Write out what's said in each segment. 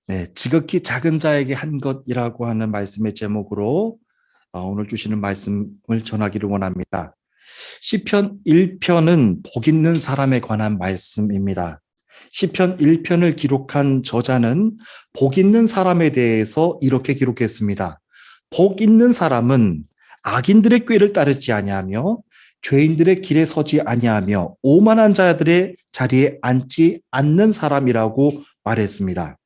네, 지극히 작은 자에게 한 것이라고 하는 말씀의 제목으로 오늘 주시는 말씀을 전하기를 원합니다. 시편 1편은 복 있는 사람에 관한 말씀입니다. 시편 1편을 기록한 저자는 복 있는 사람에 대해서 이렇게 기록했습니다. 복 있는 사람은 악인들의 꾀를 따르지 아니하며 죄인들의 길에 서지 아니하며 오만한 자들의 자리에 앉지 않는 사람이라고 말했습니다.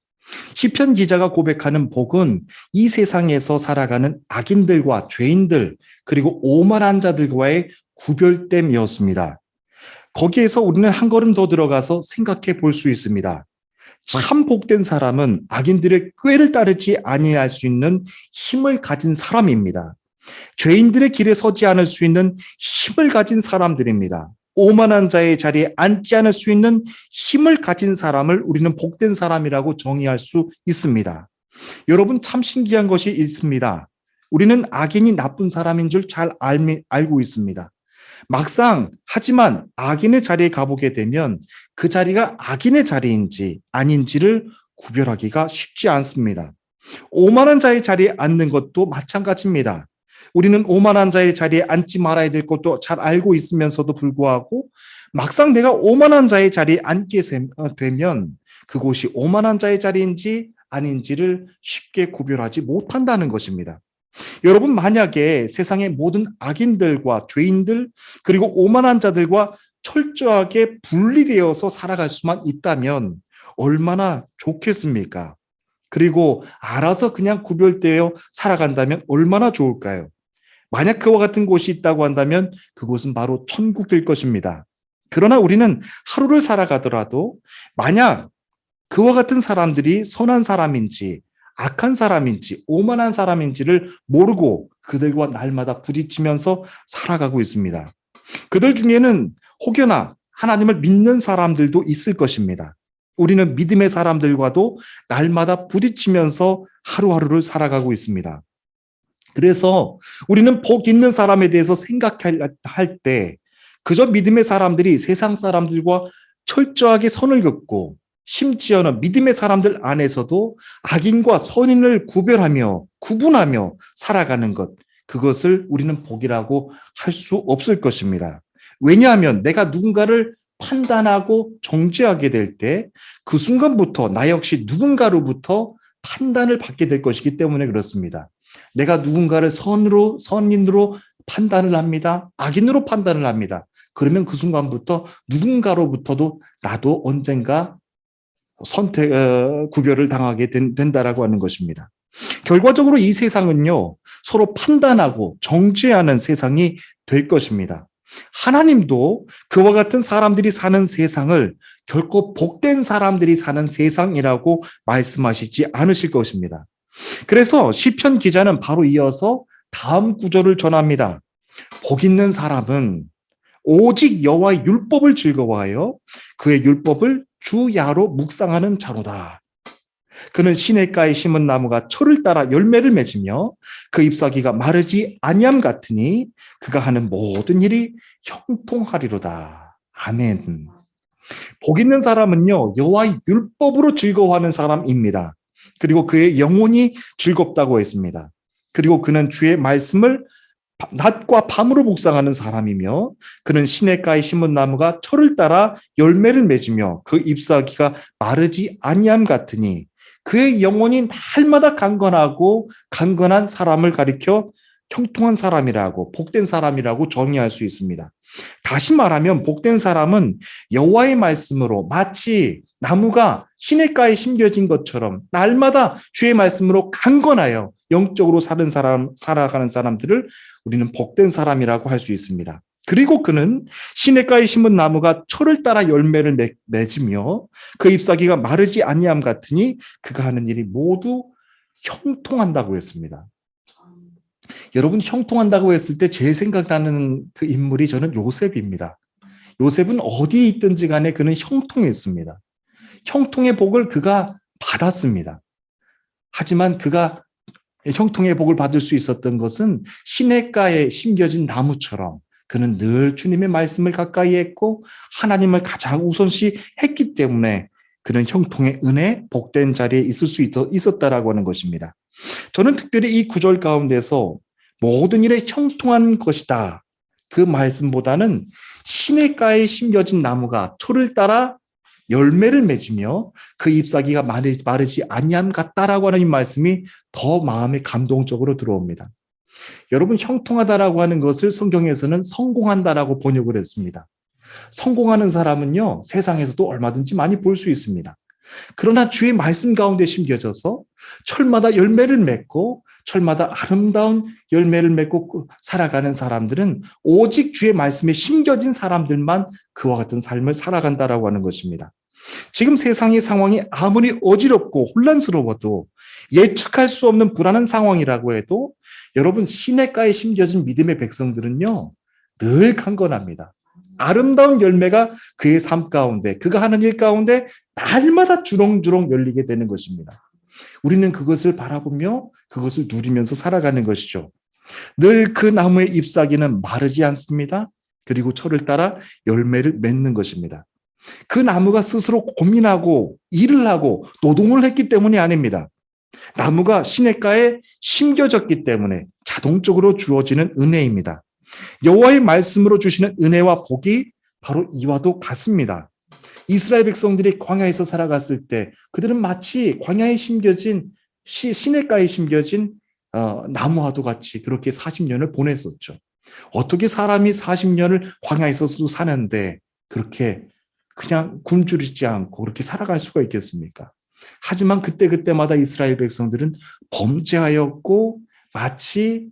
시편 기자가 고백하는 복은 이 세상에서 살아가는 악인들과 죄인들 그리고 오만한 자들과의 구별됨이었습니다. 거기에서 우리는 한 걸음 더 들어가서 생각해 볼 수 있습니다. 참 복된 사람은 악인들의 꾀를 따르지 아니할 수 있는 힘을 가진 사람입니다. 죄인들의 길에 서지 않을 수 있는 힘을 가진 사람들입니다. 오만한 자의 자리에 앉지 않을 수 있는 힘을 가진 사람을 우리는 복된 사람이라고 정의할 수 있습니다. 여러분, 참 신기한 것이 있습니다. 우리는 악인이 나쁜 사람인 줄 잘 알고 있습니다. 막상 하지만 악인의 자리에 가보게 되면 그 자리가 악인의 자리인지 아닌지를 구별하기가 쉽지 않습니다. 오만한 자의 자리에 앉는 것도 마찬가지입니다. 우리는 오만한 자의 자리에 앉지 말아야 될 것도 잘 알고 있으면서도 불구하고 막상 내가 오만한 자의 자리에 앉게 되면 그곳이 오만한 자의 자리인지 아닌지를 쉽게 구별하지 못한다는 것입니다. 여러분, 만약에 세상의 모든 악인들과 죄인들 그리고 오만한 자들과 철저하게 분리되어서 살아갈 수만 있다면 얼마나 좋겠습니까? 그리고 알아서 그냥 구별되어 살아간다면 얼마나 좋을까요? 만약 그와 같은 곳이 있다고 한다면 그곳은 바로 천국 될 것입니다. 그러나 우리는 하루를 살아가더라도 만약 그와 같은 사람들이 선한 사람인지 악한 사람인지 오만한 사람인지를 모르고 그들과 날마다 부딪히면서 살아가고 있습니다. 그들 중에는 혹여나 하나님을 믿는 사람들도 있을 것입니다. 우리는 믿음의 사람들과도 날마다 부딪히면서 하루하루를 살아가고 있습니다. 그래서 우리는 복 있는 사람에 대해서 생각할 때 그저 믿음의 사람들이 세상 사람들과 철저하게 선을 긋고 심지어는 믿음의 사람들 안에서도 악인과 선인을 구분하며 살아가는 것, 그것을 우리는 복이라고 할 수 없을 것입니다. 왜냐하면 내가 누군가를 판단하고 정죄하게 될 때 그 순간부터 나 역시 누군가로부터 판단을 받게 될 것이기 때문에 그렇습니다. 내가 누군가를 선인으로 판단을 합니다. 악인으로 판단을 합니다. 그러면 그 순간부터 누군가로부터도 나도 언젠가 구별을 당하게 된다라고 하는 것입니다. 결과적으로 이 세상은요, 서로 판단하고 정죄하는 세상이 될 것입니다. 하나님도 그와 같은 사람들이 사는 세상을 결코 복된 사람들이 사는 세상이라고 말씀하시지 않으실 것입니다. 그래서 시편 기자는 바로 이어서 다음 구절을 전합니다. 복 있는 사람은 오직 여호와의 율법을 즐거워하여 그의 율법을 주야로 묵상하는 자로다. 그는 시냇가에 심은 나무가 철을 따라 열매를 맺으며 그 잎사귀가 마르지 아니함 같으니 그가 하는 모든 일이 형통하리로다. 아멘. 복 있는 사람은요, 여호와의 율법으로 즐거워하는 사람입니다. 그리고 그의 영혼이 즐겁다고 했습니다. 그리고 그는 주의 말씀을 낮과 밤으로 묵상하는 사람이며 그는 시냇가에 심은 나무가 철을 따라 열매를 맺으며 그 잎사귀가 마르지 아니함 같으니 그의 영혼이 날마다 강건한 사람을 가리켜 형통한 사람이라고 복된 사람이라고 정의할 수 있습니다. 다시 말하면 복된 사람은 여호와의 말씀으로 마치 나무가 시냇가에 심겨진 것처럼 날마다 주의 말씀으로 강건하여 영적으로 살아가는 사람들을 우리는 복된 사람이라고 할 수 있습니다. 그리고 그는 시냇가에 심은 나무가 철을 따라 열매를 맺으며 그 잎사귀가 마르지 아니함 같으니 그가 하는 일이 모두 형통한다고 했습니다. 여러분, 형통한다고 했을 때 제일 생각나는 그 인물이 저는 요셉입니다. 요셉은 어디에 있든지 간에 그는 형통했습니다. 형통의 복을 그가 받았습니다. 하지만 그가 형통의 복을 받을 수 있었던 것은 시냇가에 심겨진 나무처럼 그는 늘 주님의 말씀을 가까이 했고 하나님을 가장 우선시 했기 때문에 그는 형통의 은혜, 복된 자리에 있을 수 있었다라고 하는 것입니다. 저는 특별히 이 구절 가운데서 모든 일에 형통한 것이다. 그 말씀보다는 시냇가에 심겨진 나무가 초를 따라 열매를 맺으며 그 잎사귀가 마르지 아니함 같다라고 하는 이 말씀이 더 마음에 감동적으로 들어옵니다. 여러분, 형통하다라고 하는 것을 성경에서는 성공한다라고 번역을 했습니다. 성공하는 사람은요, 세상에서도 얼마든지 많이 볼 수 있습니다. 그러나 주의 말씀 가운데 심겨져서 철마다 열매를 맺고 철마다 아름다운 열매를 맺고 살아가는 사람들은 오직 주의 말씀에 심겨진 사람들만 그와 같은 삶을 살아간다라고 하는 것입니다. 지금 세상의 상황이 아무리 어지럽고 혼란스러워도 예측할 수 없는 불안한 상황이라고 해도 여러분, 시냇가에 심겨진 믿음의 백성들은요, 늘 강건합니다. 아름다운 열매가 그의 삶 가운데, 그가 하는 일 가운데 날마다 주렁주렁 열리게 되는 것입니다. 우리는 그것을 바라보며 그것을 누리면서 살아가는 것이죠. 늘 그 나무의 잎사귀는 마르지 않습니다. 그리고 철을 따라 열매를 맺는 것입니다. 그 나무가 스스로 고민하고 일을 하고 노동을 했기 때문이 아닙니다. 나무가 시냇가에 심겨졌기 때문에 자동적으로 주어지는 은혜입니다. 여호와의 말씀으로 주시는 은혜와 복이 바로 이와도 같습니다. 이스라엘 백성들이 광야에서 살아갔을 때 그들은 마치 광야에 심겨진 시냇가에 심겨진 나무와도 같이 그렇게 40년을 보냈었죠. 어떻게 사람이 40년을 광야에서도 사는데 그렇게 그냥 굶주리지 않고 그렇게 살아갈 수가 있겠습니까? 하지만 그때마다 이스라엘 백성들은 범죄하였고 마치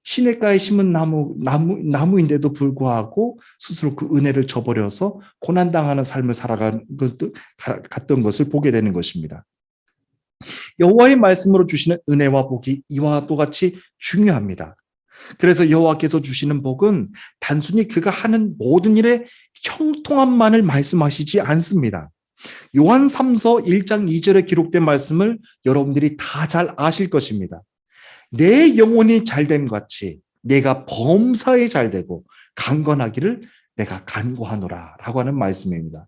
시냇가에 심은 나무인데도 불구하고 스스로 그 은혜를 저버려서 고난당하는 삶을 살아갔던 것을 보게 되는 것입니다. 여호와의 말씀으로 주시는 은혜와 복이 이와 똑같이 중요합니다. 그래서 여호와께서 주시는 복은 단순히 그가 하는 모든 일에 형통함만을 말씀하시지 않습니다. 요한 3서 1장 2절에 기록된 말씀을 여러분들이 다 잘 아실 것입니다. 내 영혼이 잘됨 같이 내가 범사에 잘되고 강건하기를 내가 간구하노라 라고 하는 말씀입니다.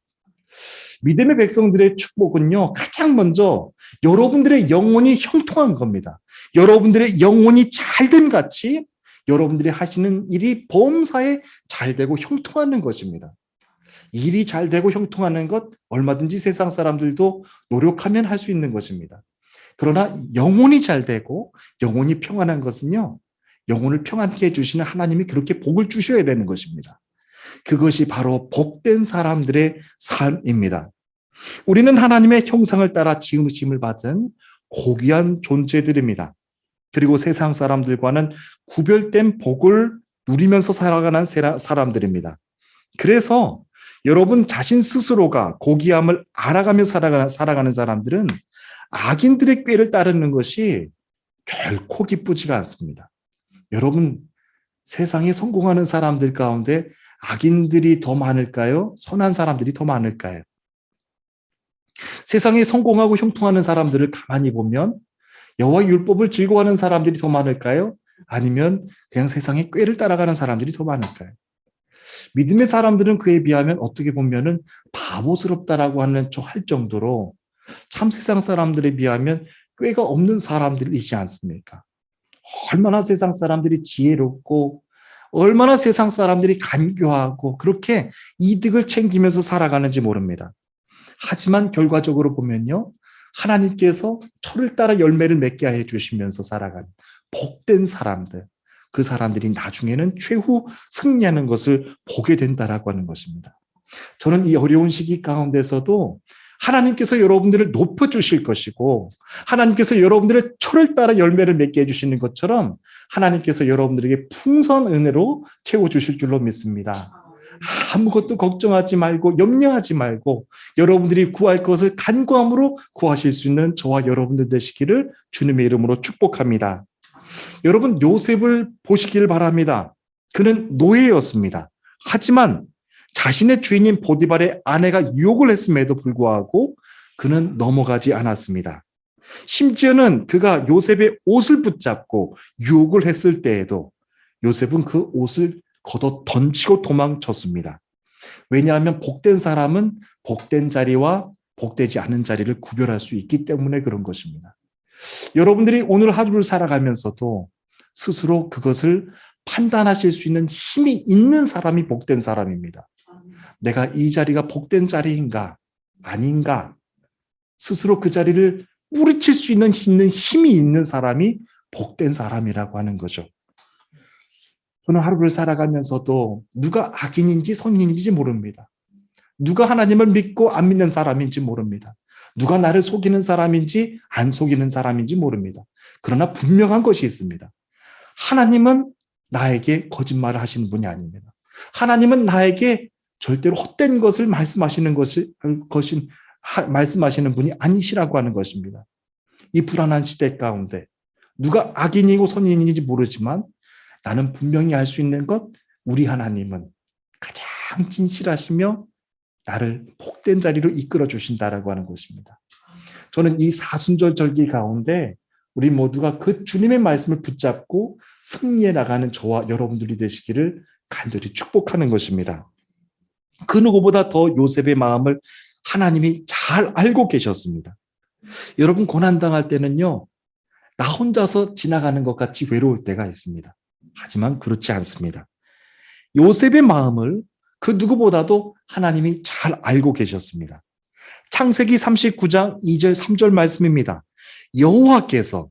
믿음의 백성들의 축복은요, 가장 먼저 여러분들의 영혼이 형통한 겁니다. 여러분들의 영혼이 잘됨 같이 여러분들이 하시는 일이 범사에 잘되고 형통하는 것입니다. 일이 잘되고 형통하는 것 얼마든지 세상 사람들도 노력하면 할 수 있는 것입니다. 그러나 영혼이 잘되고 영혼이 평안한 것은요, 영혼을 평안케 해주시는 하나님이 그렇게 복을 주셔야 되는 것입니다. 그것이 바로 복된 사람들의 삶입니다. 우리는 하나님의 형상을 따라 지음을 받은 고귀한 존재들입니다. 그리고 세상 사람들과는 구별된 복을 누리면서 살아가는 사람들입니다. 그래서 여러분 자신 스스로가 고귀함을 알아가며 살아가는 사람들은 악인들의 꾀를 따르는 것이 결코 기쁘지가 않습니다. 여러분, 세상에 성공하는 사람들 가운데 악인들이 더 많을까요? 선한 사람들이 더 많을까요? 세상에 성공하고 형통하는 사람들을 가만히 보면 여호와 율법을 즐거워하는 사람들이 더 많을까요? 아니면 그냥 세상의 꾀를 따라가는 사람들이 더 많을까요? 믿음의 사람들은 그에 비하면 어떻게 보면은 바보스럽다라고 할 정도로 참 세상 사람들에 비하면 꾀가 없는 사람들이지 않습니까? 얼마나 세상 사람들이 지혜롭고 얼마나 세상 사람들이 간교하고 그렇게 이득을 챙기면서 살아가는지 모릅니다. 하지만 결과적으로 보면요, 하나님께서 철을 따라 열매를 맺게 해 주시면서 살아가는 복된 사람들, 그 사람들이 나중에는 최후 승리하는 것을 보게 된다라고 하는 것입니다. 저는 이 어려운 시기 가운데서도 하나님께서 여러분들을 높여주실 것이고 하나님께서 여러분들의 철을 따라 열매를 맺게 해주시는 것처럼 하나님께서 여러분들에게 풍성한 은혜로 채워주실 줄로 믿습니다. 아무것도 걱정하지 말고 염려하지 말고 여러분들이 구할 것을 간구함으로 구하실 수 있는 저와 여러분들 되시기를 주님의 이름으로 축복합니다. 여러분, 요셉을 보시길 바랍니다. 그는 노예였습니다. 하지만 자신의 주인인 보디발의 아내가 유혹을 했음에도 불구하고 그는 넘어가지 않았습니다. 심지어는 그가 요셉의 옷을 붙잡고 유혹을 했을 때에도 요셉은 그 옷을 걷어 던지고 도망쳤습니다. 왜냐하면 복된 사람은 복된 자리와 복되지 않은 자리를 구별할 수 있기 때문에 그런 것입니다. 여러분들이 오늘 하루를 살아가면서도 스스로 그것을 판단하실 수 있는 힘이 있는 사람이 복된 사람입니다. 내가 이 자리가 복된 자리인가 아닌가 스스로 그 자리를 뿌리칠 수 있는 힘이 있는 사람이 복된 사람이라고 하는 거죠. 저는 하루를 살아가면서도 누가 악인인지 선인인지 모릅니다. 누가 하나님을 믿고 안 믿는 사람인지 모릅니다. 누가 나를 속이는 사람인지 안 속이는 사람인지 모릅니다. 그러나 분명한 것이 있습니다. 하나님은 나에게 거짓말을 하시는 분이 아닙니다. 하나님은 나에게 절대로 헛된 것을 말씀하시는 분이 아니시라고 하는 것입니다. 이 불안한 시대 가운데 누가 악인이고 선인인지 모르지만 나는 분명히 알 수 있는 것, 우리 하나님은 가장 진실하시며 나를 복된 자리로 이끌어 주신다라고 하는 것입니다. 저는 이 사순절 절기 가운데 우리 모두가 그 주님의 말씀을 붙잡고 승리해 나가는 저와 여러분들이 되시기를 간절히 축복하는 것입니다. 그 누구보다 더 요셉의 마음을 하나님이 잘 알고 계셨습니다. 여러분 고난당할 때는요, 나 혼자서 지나가는 것 같이 외로울 때가 있습니다. 하지만 그렇지 않습니다. 요셉의 마음을 그 누구보다도 하나님이 잘 알고 계셨습니다. 창세기 39장 2절 3절 말씀입니다. 여호와께서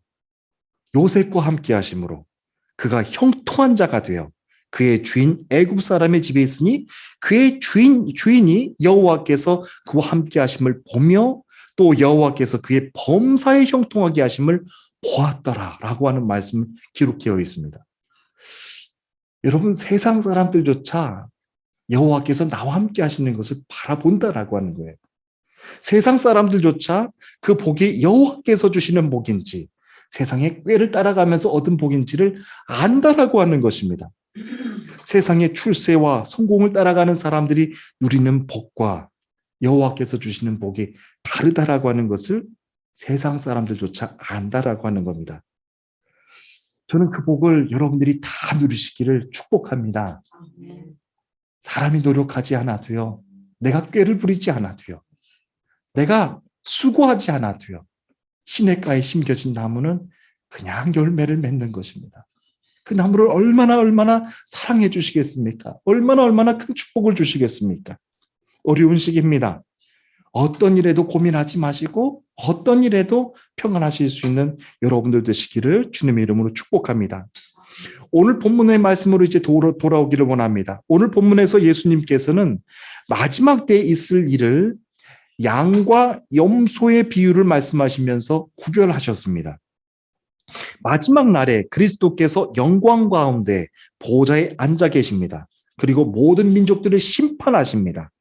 요셉과 함께 하심으로 그가 형통한 자가 되어 그의 주인 애굽 사람의 집에 있으니 그의 주인이 여호와께서 그와 함께 하심을 보며 또 여호와께서 그의 범사에 형통하게 하심을 보았더라라고 하는 말씀을 기록되어 있습니다. 여러분 세상 사람들조차 여호와께서 나와 함께 하시는 것을 바라본다라고 하는 거예요. 세상 사람들조차 그 복이 여호와께서 주시는 복인지 세상의 꾀를 따라가면서 얻은 복인지를 안다라고 하는 것입니다. 세상의 출세와 성공을 따라가는 사람들이 누리는 복과 여호와께서 주시는 복이 다르다라고 하는 것을 세상 사람들조차 안다라고 하는 겁니다. 저는 그 복을 여러분들이 다 누리시기를 축복합니다. 사람이 노력하지 않아도요. 내가 꾀를 부리지 않아도요. 내가 수고하지 않아도요. 시냇가에 심겨진 나무는 그냥 열매를 맺는 것입니다. 그 나무를 얼마나 사랑해 주시겠습니까? 얼마나 큰 축복을 주시겠습니까? 어려운 시기입니다. 어떤 일에도 고민하지 마시고 어떤 일에도 평안하실 수 있는 여러분들 되시기를 주님의 이름으로 축복합니다. 오늘 본문의 말씀으로 이제 돌아오기를 원합니다. 오늘 본문에서 예수님께서는 마지막 때에 있을 일을 양과 염소의 비유를 말씀하시면서 구별하셨습니다. 마지막 날에 그리스도께서 영광 가운데 보좌에 앉아 계십니다. 그리고 모든 민족들을 심판하십니다.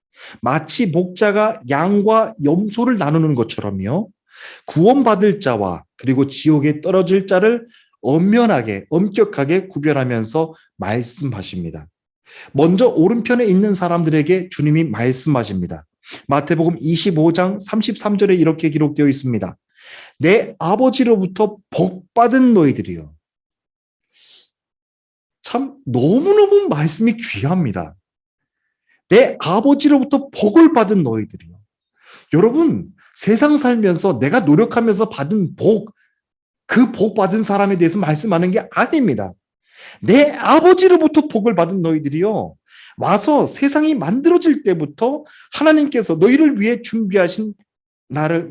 마치 목자가 양과 염소를 나누는 것처럼요. 구원받을 자와 그리고 지옥에 떨어질 자를 엄격하게 구별하면서 말씀하십니다. 먼저 오른편에 있는 사람들에게 주님이 말씀하십니다. 마태복음 25장 33절에 이렇게 기록되어 있습니다. 내 아버지로부터 복받은 너희들이요. 참 너무너무 말씀이 귀합니다. 내 아버지로부터 복을 받은 너희들이요. 여러분 세상 살면서 내가 노력하면서 받은 복, 그 복 받은 사람에 대해서 말씀하는 게 아닙니다. 내 아버지로부터 복을 받은 너희들이요. 와서 세상이 만들어질 때부터 하나님께서 너희를 위해 준비하신 나를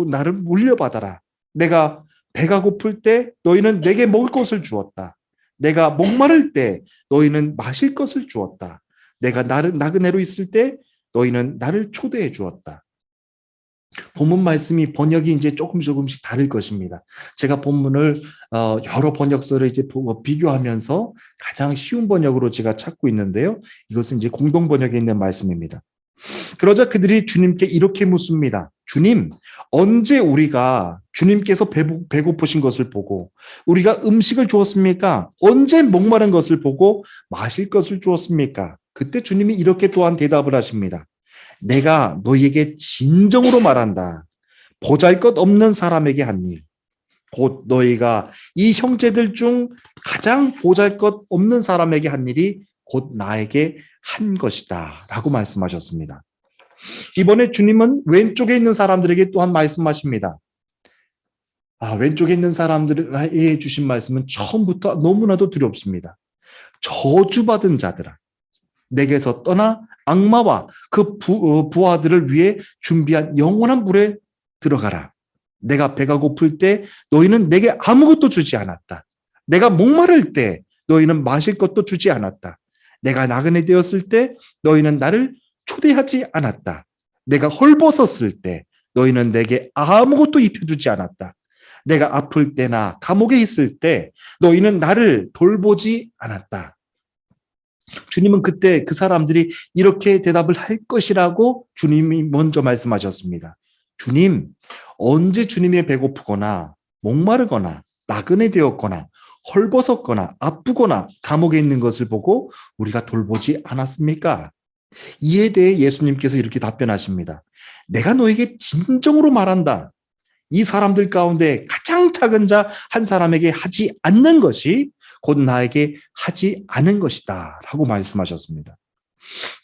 나를 물려받아라. 내가 배가 고플 때 너희는 내게 먹을 것을 주었다. 내가 목마를 때 너희는 마실 것을 주었다. 내가 나그네로 있을 때 너희는 나를 초대해 주었다. 본문 말씀이 번역이 이제 조금씩 다를 것입니다. 제가 본문을 여러 번역서를 이제 비교하면서 가장 쉬운 번역으로 제가 찾고 있는데요. 이것은 이제 공동 번역에 있는 말씀입니다. 그러자 그들이 주님께 이렇게 묻습니다. 주님, 언제 우리가 주님께서 배고프신 것을 보고 우리가 음식을 주었습니까? 언제 목마른 것을 보고 마실 것을 주었습니까? 그때 주님이 이렇게 또한 대답을 하십니다. 내가 너희에게 진정으로 말한다. 보잘것없는 사람에게 한 일, 곧 너희가 이 형제들 중 가장 보잘것없는 사람에게 한 일이 곧 나에게 한 것이다 라고 말씀하셨습니다. 이번에 주님은 왼쪽에 있는 사람들에게 또한 말씀하십니다. 왼쪽에 있는 사람들에게 주신 말씀은 처음부터 너무나도 두렵습니다. 저주받은 자들아, 내게서 떠나 악마와 그 부하들을 위해 준비한 영원한 불에 들어가라. 내가 배가 고플 때 너희는 내게 아무것도 주지 않았다. 내가 목마를 때 너희는 마실 것도 주지 않았다. 내가 나그네 되었을 때 너희는 나를 초대하지 않았다. 내가 헐벗었을 때 너희는 내게 아무것도 입혀주지 않았다. 내가 아플 때나 감옥에 있을 때 너희는 나를 돌보지 않았다. 주님은 그때 그 사람들이 이렇게 대답을 할 것이라고 주님이 먼저 말씀하셨습니다. 주님, 언제 주님이 배고프거나 목마르거나 나그네 되었거나 헐벗었거나 아프거나 감옥에 있는 것을 보고 우리가 돌보지 않았습니까? 이에 대해 예수님께서 이렇게 답변하십니다. 내가 너에게 진정으로 말한다. 이 사람들 가운데 가장 작은 자 한 사람에게 하지 않는 것이 곧 나에게 하지 않은 것이다 라고 말씀하셨습니다.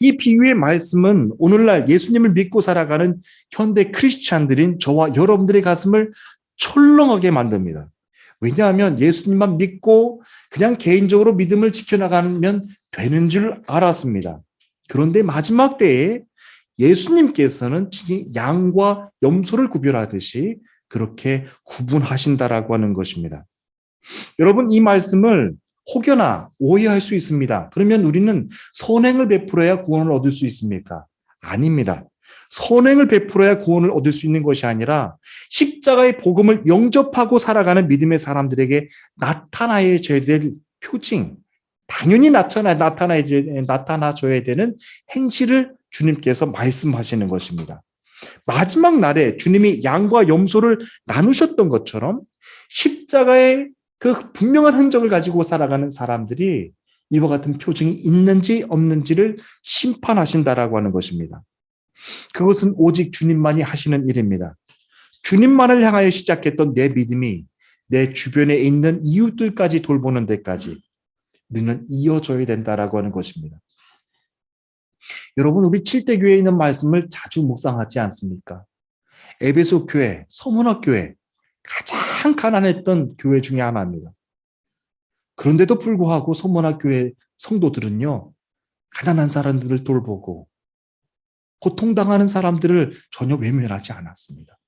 이 비유의 말씀은 오늘날 예수님을 믿고 살아가는 현대 크리스찬들인 저와 여러분들의 가슴을 철렁하게 만듭니다. 왜냐하면 예수님만 믿고 그냥 개인적으로 믿음을 지켜나가면 되는 줄 알았습니다. 그런데 마지막 때에 예수님께서는 양과 염소를 구별하듯이 그렇게 구분하신다라고 하는 것입니다. 여러분, 이 말씀을 혹여나 오해할 수 있습니다. 그러면 우리는 선행을 베풀어야 구원을 얻을 수 있습니까? 아닙니다. 선행을 베풀어야 구원을 얻을 수 있는 것이 아니라 십자가의 복음을 영접하고 살아가는 믿음의 사람들에게 나타나야 될 표징, 당연히 나타나줘야 되는 행실을 주님께서 말씀하시는 것입니다. 마지막 날에 주님이 양과 염소를 나누셨던 것처럼 십자가의 그 분명한 흔적을 가지고 살아가는 사람들이 이와 같은 표징이 있는지 없는지를 심판하신다라고 하는 것입니다. 그것은 오직 주님만이 하시는 일입니다. 주님만을 향하여 시작했던 내 믿음이 내 주변에 있는 이웃들까지 돌보는 데까지 우리는 이어져야 된다라고 하는 것입니다. 여러분, 우리 7대 교회에 있는 말씀을 자주 묵상하지 않습니까? 에베소 교회, 서문학 교회, 가장 가난했던 교회 중에 하나입니다. 그런데도 불구하고 서문학 교회 성도들은요, 가난한 사람들을 돌보고 고통당하는 사람들을 전혀 외면하지 않았습니다.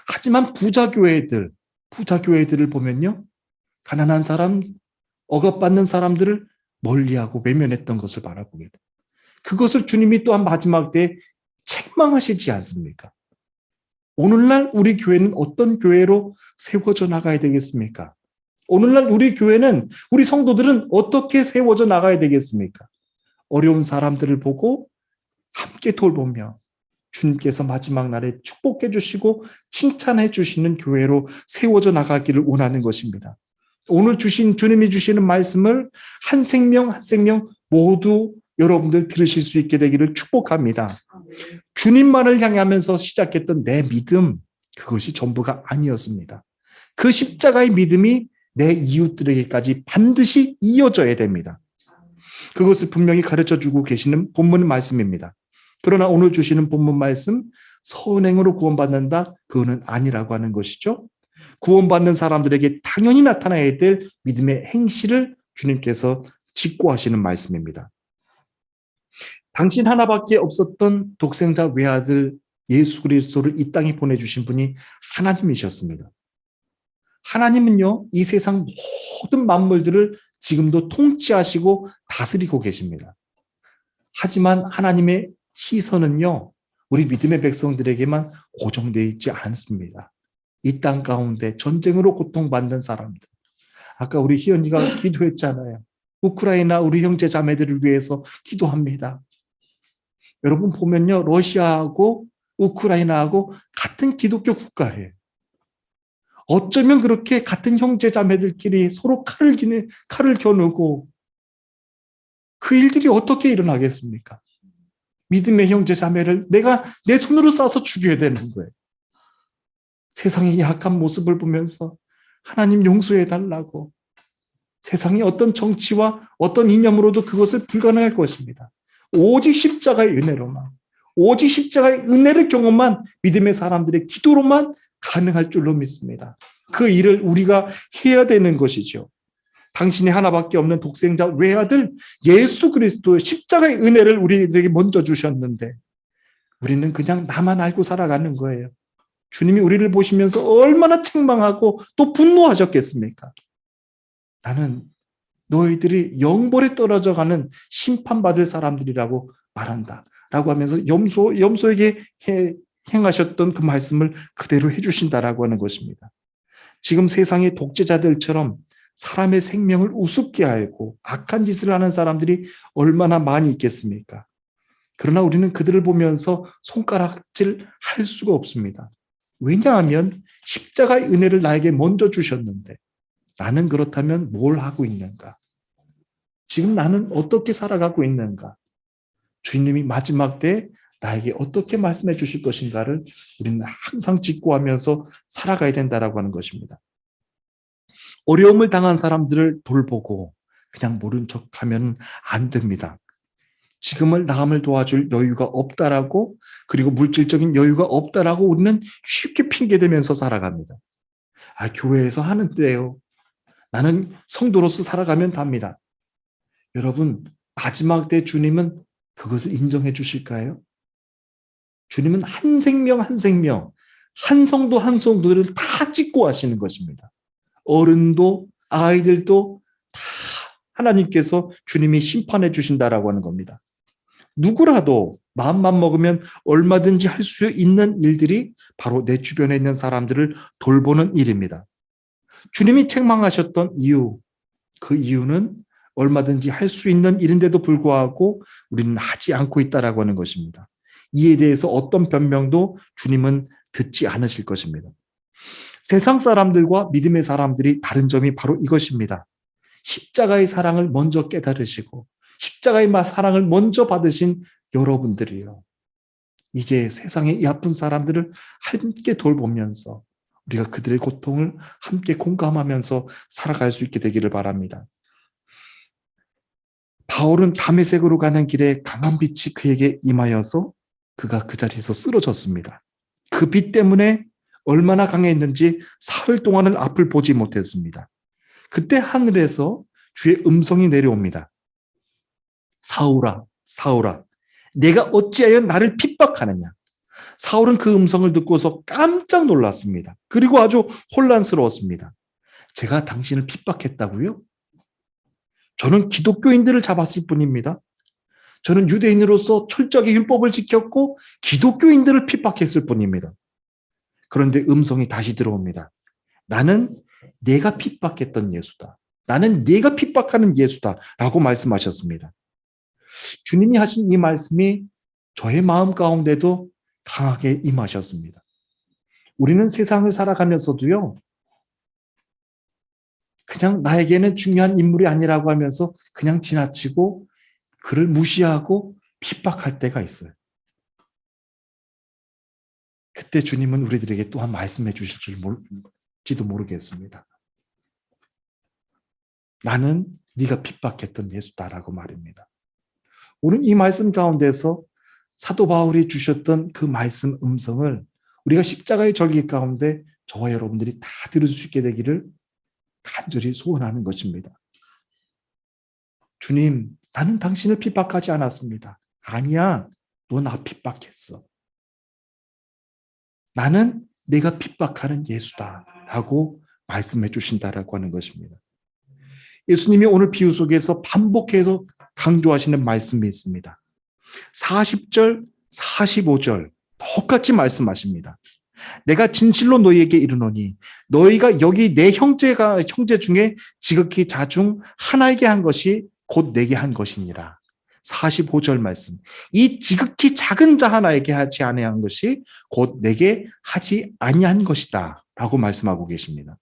하지만 부자 교회들을 보면요, 가난한 사람, 억압받는 사람들을 멀리하고 외면했던 것을 바라보게 됩니다. 그것을 주님이 또한 마지막 때에 책망하시지 않습니까? 오늘날 우리 교회는 어떤 교회로 세워져 나가야 되겠습니까? 오늘날 우리 교회는, 우리 성도들은 어떻게 세워져 나가야 되겠습니까? 어려운 사람들을 보고 함께 돌보며 주님께서 마지막 날에 축복해 주시고 칭찬해 주시는 교회로 세워져 나가기를 원하는 것입니다. 오늘 주님이 주시는 말씀을 한 생명 한 생명 모두 여러분들 들으실 수 있게 되기를 축복합니다. 주님만을 향하면서 시작했던 내 믿음, 그것이 전부가 아니었습니다. 그 십자가의 믿음이 내 이웃들에게까지 반드시 이어져야 됩니다. 그것을 분명히 가르쳐주고 계시는 본문 말씀입니다. 그러나 오늘 주시는 본문 말씀, 선행으로 구원받는다? 그거는 아니라고 하는 것이죠. 구원받는 사람들에게 당연히 나타나야 될 믿음의 행실을 주님께서 직고하시는 말씀입니다. 당신 하나밖에 없었던 독생자 외아들 예수 그리스도를 이 땅에 보내주신 분이 하나님이셨습니다. 하나님은요, 이 세상 모든 만물들을 지금도 통치하시고 다스리고 계십니다. 하지만 하나님의 시선은요, 우리 믿음의 백성들에게만 고정되어 있지 않습니다. 이 땅 가운데 전쟁으로 고통받는 사람들, 아까 우리 희연이가 기도했잖아요. 우크라이나 우리 형제 자매들을 위해서 기도합니다. 여러분 보면요, 러시아하고 우크라이나하고 같은 기독교 국가예요. 어쩌면 그렇게 같은 형제 자매들끼리 서로 칼을 겨누고 그 일들이 어떻게 일어나겠습니까? 믿음의 형제 자매를 내가 내 손으로 쏴서 죽여야 되는 거예요. 세상의 약한 모습을 보면서 하나님 용서해 달라고, 세상의 어떤 정치와 어떤 이념으로도 그것을 불가능할 것입니다. 오직 십자가의 은혜로만, 오직 십자가의 은혜를 경험한 믿음의 사람들의 기도로만 가능할 줄로 믿습니다. 그 일을 우리가 해야 되는 것이죠. 당신이 하나밖에 없는 독생자 외아들 예수 그리스도의 십자가의 은혜를 우리에게 먼저 주셨는데 우리는 그냥 나만 알고 살아가는 거예요. 주님이 우리를 보시면서 얼마나 책망하고 또 분노하셨겠습니까? 나는 너희들이 영벌에 떨어져가는 심판받을 사람들이라고 말한다 라고 하면서 염소에게 행하셨던 그 말씀을 그대로 해주신다라고 하는 것입니다. 지금 세상의 독재자들처럼 사람의 생명을 우습게 알고 악한 짓을 하는 사람들이 얼마나 많이 있겠습니까? 그러나 우리는 그들을 보면서 손가락질 할 수가 없습니다. 왜냐하면 십자가의 은혜를 나에게 먼저 주셨는데 나는 그렇다면 뭘 하고 있는가? 지금 나는 어떻게 살아가고 있는가? 주님이 마지막 때 나에게 어떻게 말씀해 주실 것인가를 우리는 항상 직고하면서 살아가야 된다라고 하는 것입니다. 어려움을 당한 사람들을 돌보고 그냥 모른 척하면 안 됩니다. 지금을 남을 도와줄 여유가 없다라고 그리고 물질적인 여유가 없다라고 우리는 쉽게 핑계대면서 살아갑니다. 교회에서 하는데요. 나는 성도로서 살아가면 답니다. 여러분 마지막 때 주님은 그것을 인정해 주실까요? 주님은 한 생명 한 생명 한 성도 한 성도를 다 찍고 하시는 것입니다. 어른도 아이들도 다 하나님께서 주님이 심판해 주신다라고 하는 겁니다. 누구라도 마음만 먹으면 얼마든지 할 수 있는 일들이 바로 내 주변에 있는 사람들을 돌보는 일입니다. 주님이 책망하셨던 이유, 그 이유는 얼마든지 할 수 있는 일인데도 불구하고 우리는 하지 않고 있다라고 하는 것입니다. 이에 대해서 어떤 변명도 주님은 듣지 않으실 것입니다. 세상 사람들과 믿음의 사람들이 다른 점이 바로 이것입니다. 십자가의 사랑을 먼저 깨달으시고 십자가의 사랑을 먼저 받으신 여러분들이요. 이제 세상의 이 아픈 사람들을 함께 돌보면서 우리가 그들의 고통을 함께 공감하면서 살아갈 수 있게 되기를 바랍니다. 바울은 다메섹으로 가는 길에 강한 빛이 그에게 임하여서 그가 그 자리에서 쓰러졌습니다. 그 빛 때문에 얼마나 강했는지 사흘 동안은 앞을 보지 못했습니다. 그때 하늘에서 주의 음성이 내려옵니다. 사울아, 사울아, 내가 어찌하여 나를 핍박하느냐? 사울은 그 음성을 듣고서 깜짝 놀랐습니다. 그리고 아주 혼란스러웠습니다. 제가 당신을 핍박했다고요? 저는 기독교인들을 잡았을 뿐입니다. 저는 유대인으로서 철저하게 율법을 지켰고 기독교인들을 핍박했을 뿐입니다. 그런데 음성이 다시 들어옵니다. 나는 내가 핍박했던 예수다. 나는 내가 핍박하는 예수다. 라고 말씀하셨습니다. 주님이 하신 이 말씀이 저의 마음 가운데도 강하게 임하셨습니다. 우리는 세상을 살아가면서도요, 그냥 나에게는 중요한 인물이 아니라고 하면서 그냥 지나치고 그를 무시하고 핍박할 때가 있어요. 그때 주님은 우리들에게 또한 말씀해 주실지도 모르겠습니다. 나는 네가 핍박했던 예수다라고 말입니다. 오늘 이 말씀 가운데서 사도 바울이 주셨던 그 말씀 음성을 우리가 십자가의 절기 가운데 저와 여러분들이 다 들을 수 있게 되기를 간절히 소원하는 것입니다. 주님, 나는 당신을 핍박하지 않았습니다. 아니야, 너 나 핍박했어. 나는 내가 핍박하는 예수다라고 말씀해 주신다라고 하는 것입니다. 예수님이 오늘 비유 속에서 반복해서 강조하시는 말씀이 있습니다. 40절, 45절 똑같이 말씀하십니다. 내가 진실로 너희에게 이르노니 너희가 여기 내 형제 중에 지극히 자중 하나에게 한 것이 곧 내게 한 것이니라. 45절 말씀. 이 지극히 작은 자 하나에게 하지 아니한 것이 곧 내게 하지 아니한 것이다. 라고 말씀하고 계십니다.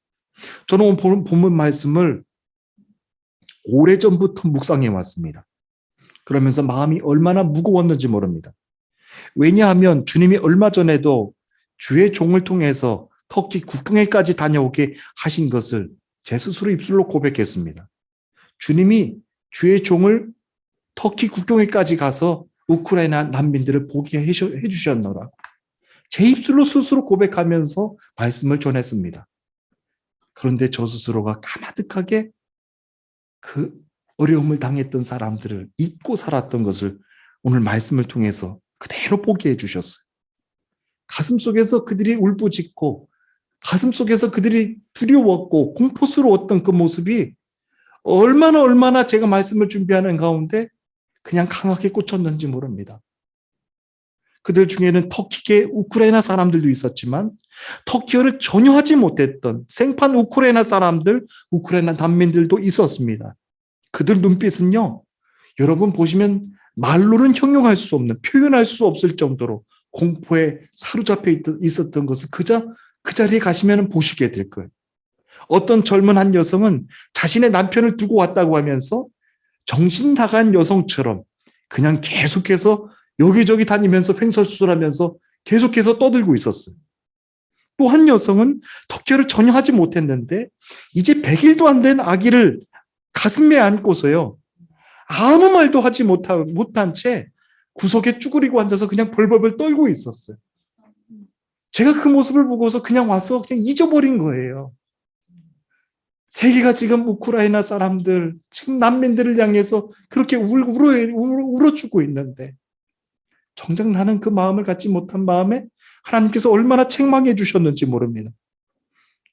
저는 오늘 본문 말씀을 오래전부터 묵상해 왔습니다. 그러면서 마음이 얼마나 무거웠는지 모릅니다. 왜냐하면 주님이 얼마 전에도 주의 종을 통해서 터키 국경에까지 다녀오게 하신 것을 제 스스로 입술로 고백했습니다. 주님이 주의 종을 터키 국경에까지 가서 우크라이나 난민들을 보게 해주셨노라고 제 입술로 스스로 고백하면서 말씀을 전했습니다. 그런데 저 스스로가 가마득하게 그 어려움을 당했던 사람들을 잊고 살았던 것을 오늘 말씀을 통해서 그대로 보게 해주셨어요. 가슴속에서 그들이 울부짖고 가슴속에서 그들이 두려웠고 공포스러웠던 그 모습이 얼마나 제가 말씀을 준비하는 가운데 그냥 강하게 꽂혔는지 모릅니다. 그들 중에는 터키계 우크라이나 사람들도 있었지만 터키어를 전혀 하지 못했던 생판 우크라이나 사람들, 우크라이나 난민들도 있었습니다. 그들 눈빛은요, 여러분 보시면 말로는 형용할 수 없는, 표현할 수 없을 정도로 공포에 사로잡혀 있었던 것을 그 자리에 가시면 보시게 될 거예요. 어떤 젊은 한 여성은 자신의 남편을 두고 왔다고 하면서 정신 나간 여성처럼 그냥 계속해서 여기저기 다니면서 횡설수설하면서 계속해서 떠들고 있었어요. 또 한 여성은 터키어를 전혀 하지 못했는데 이제 100일도 안 된 아기를 가슴에 안고서요. 아무 말도 하지 못한 채 구석에 쭈그리고 앉아서 그냥 벌벌벌 떨고 있었어요. 제가 그 모습을 보고서 그냥 와서 그냥 잊어버린 거예요. 세계가 지금 우크라이나 사람들, 지금 난민들을 향해서 그렇게 울어주고 있는데 정작 나는 그 마음을 갖지 못한 마음에 하나님께서 얼마나 책망해 주셨는지 모릅니다.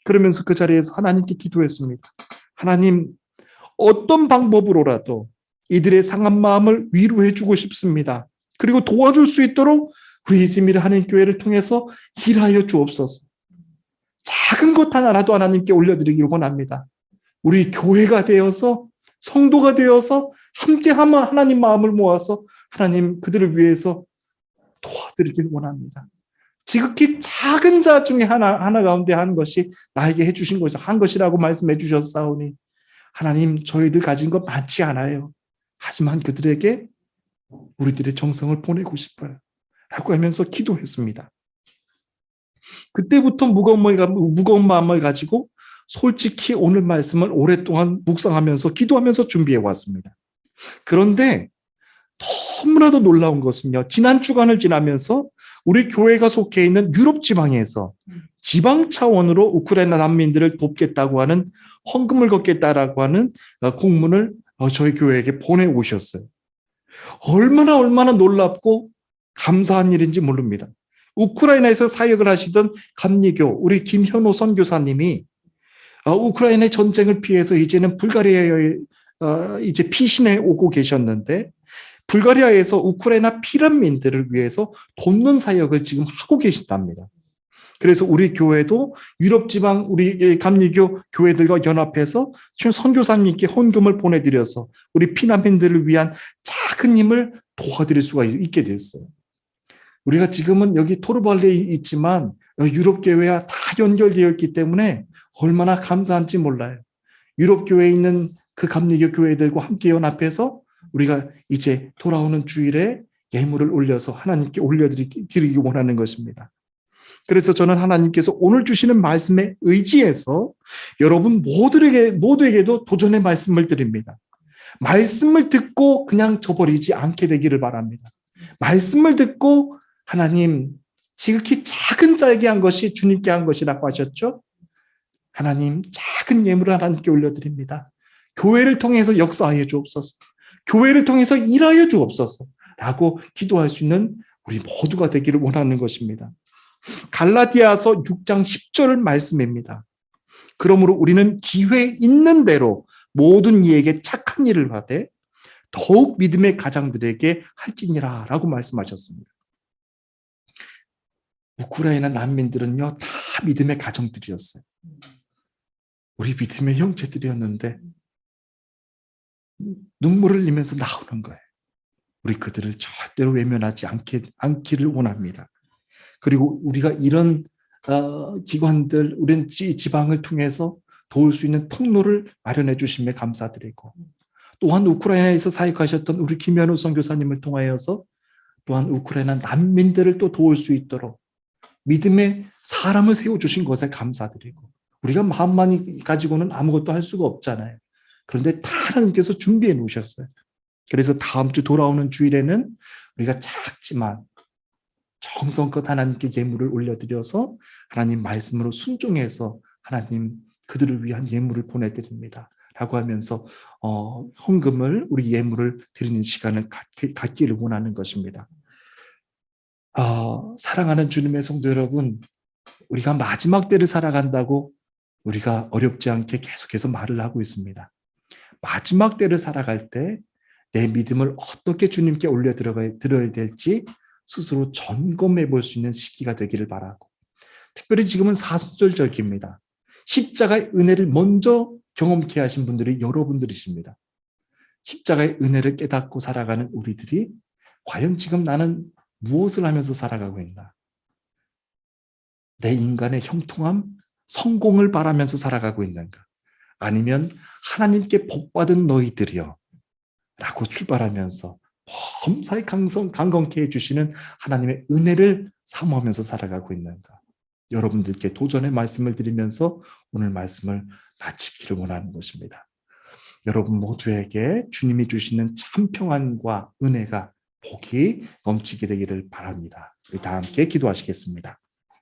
그러면서 그 자리에서 하나님께 기도했습니다. 하나님, 어떤 방법으로라도 이들의 상한 마음을 위로해 주고 싶습니다. 그리고 도와줄 수 있도록 우리 이즈미르 하나님교회를 통해서 일하여 주옵소서. 작은 것 하나라도 하나님께 올려드리길 원합니다. 우리 교회가 되어서 성도가 되어서 함께 하나님 마음을 모아서 하나님 그들을 위해서 도와드리길 원합니다. 지극히 작은 자 중에 하나 가운데 한 것이 나에게 해주신 것이 한 것이라고 말씀해 주셨사오니 하나님 저희들 가진 것 많지 않아요. 하지만 그들에게 우리들의 정성을 보내고 싶어요. 라고 하면서 기도했습니다. 그때부터 무거운 마음을 가지고 솔직히 오늘 말씀을 오랫동안 묵상하면서 기도하면서 준비해 왔습니다. 그런데 너무나도 놀라운 것은요. 지난 주간을 지나면서 우리 교회가 속해 있는 유럽 지방에서 지방 차원으로 우크라이나 난민들을 돕겠다고 하는 헌금을 걷겠다라고 하는 공문을 저희 교회에게 보내오셨어요. 얼마나 놀랍고 감사한 일인지 모릅니다. 우크라이나에서 사역을 하시던 감리교 우리 김현호 선교사님이 우크라이나의 전쟁을 피해서 이제는 불가리아에 이제 피신해 오고 계셨는데 불가리아에서 우크라이나 피난민들을 위해서 돕는 사역을 지금 하고 계신답니다. 그래서 우리 교회도 유럽 지방 우리 감리교 교회들과 연합해서 지금 선교사님께 헌금을 보내드려서 우리 피난민들을 위한 작은 힘을 도와드릴 수가 있게 됐어요. 우리가 지금은 여기 토르발레에 있지만 유럽 교회와 다 연결되어 있기 때문에 얼마나 감사한지 몰라요. 유럽 교회에 있는 그 감리교 교회들과 함께 연합해서 우리가 이제 돌아오는 주일에 예물을 올려서 하나님께 올려드리기 원하는 것입니다. 그래서 저는 하나님께서 오늘 주시는 말씀에 의지해서 여러분 모두에게도 도전의 말씀을 드립니다. 말씀을 듣고 그냥 저버리지 않게 되기를 바랍니다. 말씀을 듣고 하나님 지극히 작은 자에게 한 것이 주님께 한 것이라고 하셨죠? 하나님 작은 예물을 하나님께 올려드립니다. 교회를 통해서 역사하여 주옵소서. 교회를 통해서 일하여 주옵소서. 라고 기도할 수 있는 우리 모두가 되기를 원하는 것입니다. 갈라디아서 6장 10절 말씀입니다. 그러므로 우리는 기회 있는 대로 모든 이에게 착한 일을 하되 더욱 믿음의 가장들에게 할지니라 라고 말씀하셨습니다. 우크라이나 난민들은요 다 믿음의 가정들이었어요. 우리 믿음의 형제들이었는데 눈물을 흘리면서 나오는 거예요. 우리 그들을 절대로 외면하지 않기를 원합니다. 그리고 우리가 이런 기관들, 우리 지방을 통해서 도울 수 있는 통로를 마련해 주심에 감사드리고 또한 우크라이나에서 사역하셨던 우리 김현우 선교사님을 통하여서 또한 우크라이나 난민들을 또 도울 수 있도록 믿음의 사람을 세워주신 것에 감사드리고 우리가 마음만 가지고는 아무것도 할 수가 없잖아요. 그런데 다 하나님께서 준비해 놓으셨어요. 그래서 다음 주 돌아오는 주일에는 우리가 작지만 정성껏 하나님께 예물을 올려드려서 하나님 말씀으로 순종해서 하나님 그들을 위한 예물을 보내드립니다. 라고 하면서 헌금을 우리 예물을 드리는 시간을 갖기를 원하는 것입니다. 사랑하는 주님의 성도 여러분, 우리가 마지막 때를 살아간다고 우리가 어렵지 않게 계속해서 말을 하고 있습니다. 마지막 때를 살아갈 때 내 믿음을 어떻게 주님께 올려드려야 될지 스스로 점검해 볼 수 있는 시기가 되기를 바라고, 특별히 지금은 사순절절기입니다. 십자가의 은혜를 먼저 경험케 하신 분들이 여러분들이십니다. 십자가의 은혜를 깨닫고 살아가는 우리들이 과연 지금 나는 무엇을 하면서 살아가고 있나? 내 인간의 형통함, 성공을 바라면서 살아가고 있는가? 아니면 하나님께 복받은 너희들이여 라고 출발하면서 범사에 강건케 해주시는 하나님의 은혜를 사모하면서 살아가고 있는가? 여러분들께 도전의 말씀을 드리면서 오늘 말씀을 마치기를 원하는 것입니다. 여러분 모두에게 주님이 주시는 참 평안과 은혜가 복이 넘치게 되기를 바랍니다. 우리 다 함께 기도하시겠습니다.